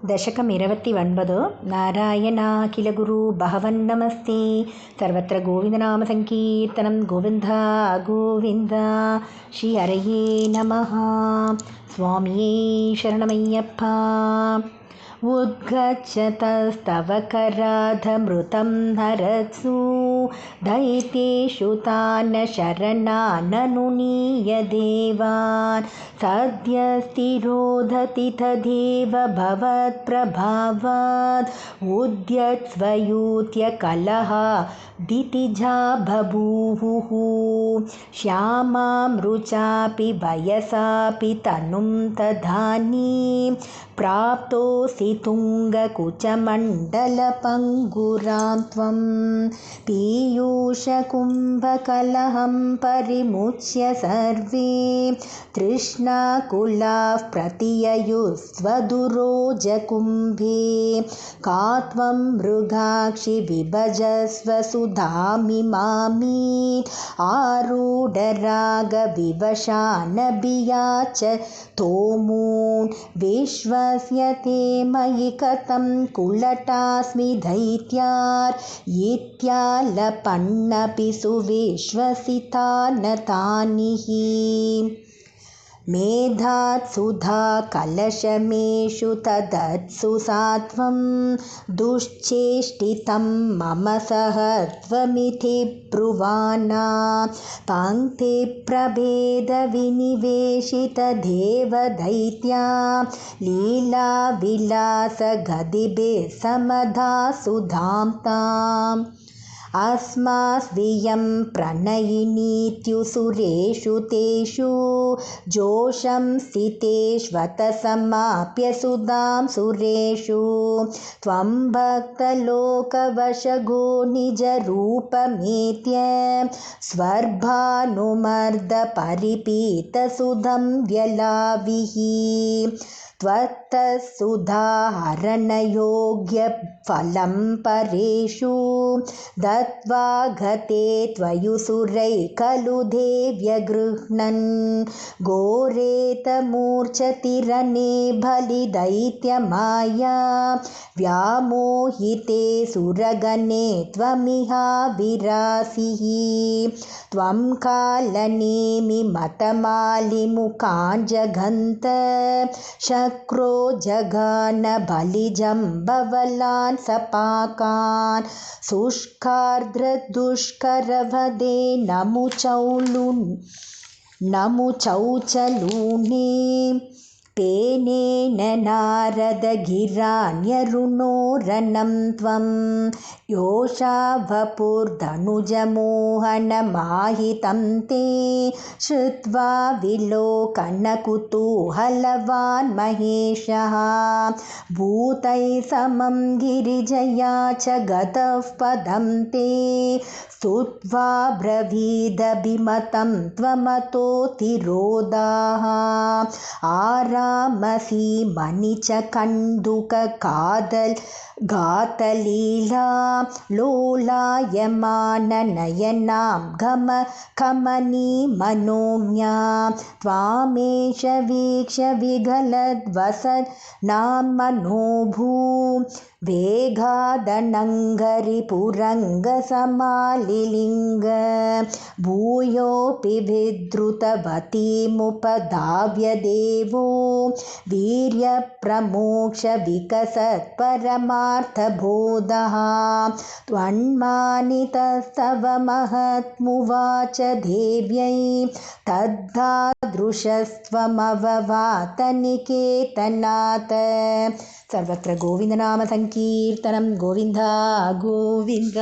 दशकम् 29 नारायणाखिलगुरु भगवन्नमस्ते सर्वत्र गोविन्दनामसङ्कीर्तनं गोविन्दा गोविन्द श्री हरये नमः। स्वामिये शरणमय्यप्पा। उद्गच्छतस्तव कराधमृतं हरत्सु दैत्येषु तान् शरणाननुनीय देवान् सद्यस्तिरोधति तदेव भवत्प्रभावात् उद्यत्स्वयूत्य कलह दितिजा बभूवुः श्यामां रुचापि वयसापि तनुं तदानीं प्राप्तोऽसि तुङ्गकुचमण्डलपङ्गुरां त्वं पीयूषकुम्भकलहं परिमुच्य सर्वे तृष्णाकुलाः प्रतिययुस्वदुरोजकुम्भे का त्वं मृगाक्षि विभजस्व सुधामिमामि आरूढरागविवशानभियाच तोमून् विश्वस्य ते मयि कथं कुलटास्मि दैत्यार् इत्यालपन्नपि सुविश्वसिता न तानि हि मेधात् सुधा कलशमेषु तदत्सु सात्वं दुश्चेष्टितं मम सहत्वमिति ब्रुवाणा पङ्क्तिप्रभेदविनिवेशितदेव दैत्या लीलाविलासगदिभिः समधा सुधां ताम् अस्मास्वियं प्रणयिनीत्युसुरेषु तेषु जोषं स्थितेष्वतसमाप्य सुधां सुरेषु त्वं भक्तलोकवशगो निजरूपमेत्य स्वर्भानुमर्दपरिपीतसुधं व्यलाविः त्वत्तत्सुधाहरणयोग्यफलं परेषु दत्त्वा गते त्वयुसुरै खलु देव्यगृह्णन् घोरेतमूर्छतिरणे बलिदैत्यमाया व्यामोहिते सुरगणे त्वमिहाविरासिः त्वं कालनेमि मतमालिमुखाञ्जघन्त शक्रो जगान बलिजम्बवलान् सपाकान् शुष्कार्द्रदुष्करवदे नमुचौचलूने पेनेन नारदगिरान्यरुणोरनं त्वं योषा वपुर्धनुजमोहनमाहितं ते श्रुत्वा विलोकनकुतूहलवान् महेशः भूतैः समं गिरिजया च गतः पदं ते स्तुत्वा ब्रवीदभिमतं त्वमतोतिरोधाः आरामसि मणिचकण्डुककादलगातलीला लोलायमाननयनां कमनीमनोज्ञां त्वामेष वीक्ष्य विगलद्वसनां मनोभू वेगादनङ्गरिपुरङ्गसमालिलिङ्ग भूयोऽपि विधृतवतीमुपधाव्य देवो वीर्यप्रमोक्षविकसत्परमार्थबोधः त्वन्मानितस्तव महत्मुवाच देव्यै तद्धादृशस्त्वमववातनिकेतनात् सर्वत्र गोविन्दनामसङ्कीर्तनं गोविन्दा गोविन्द।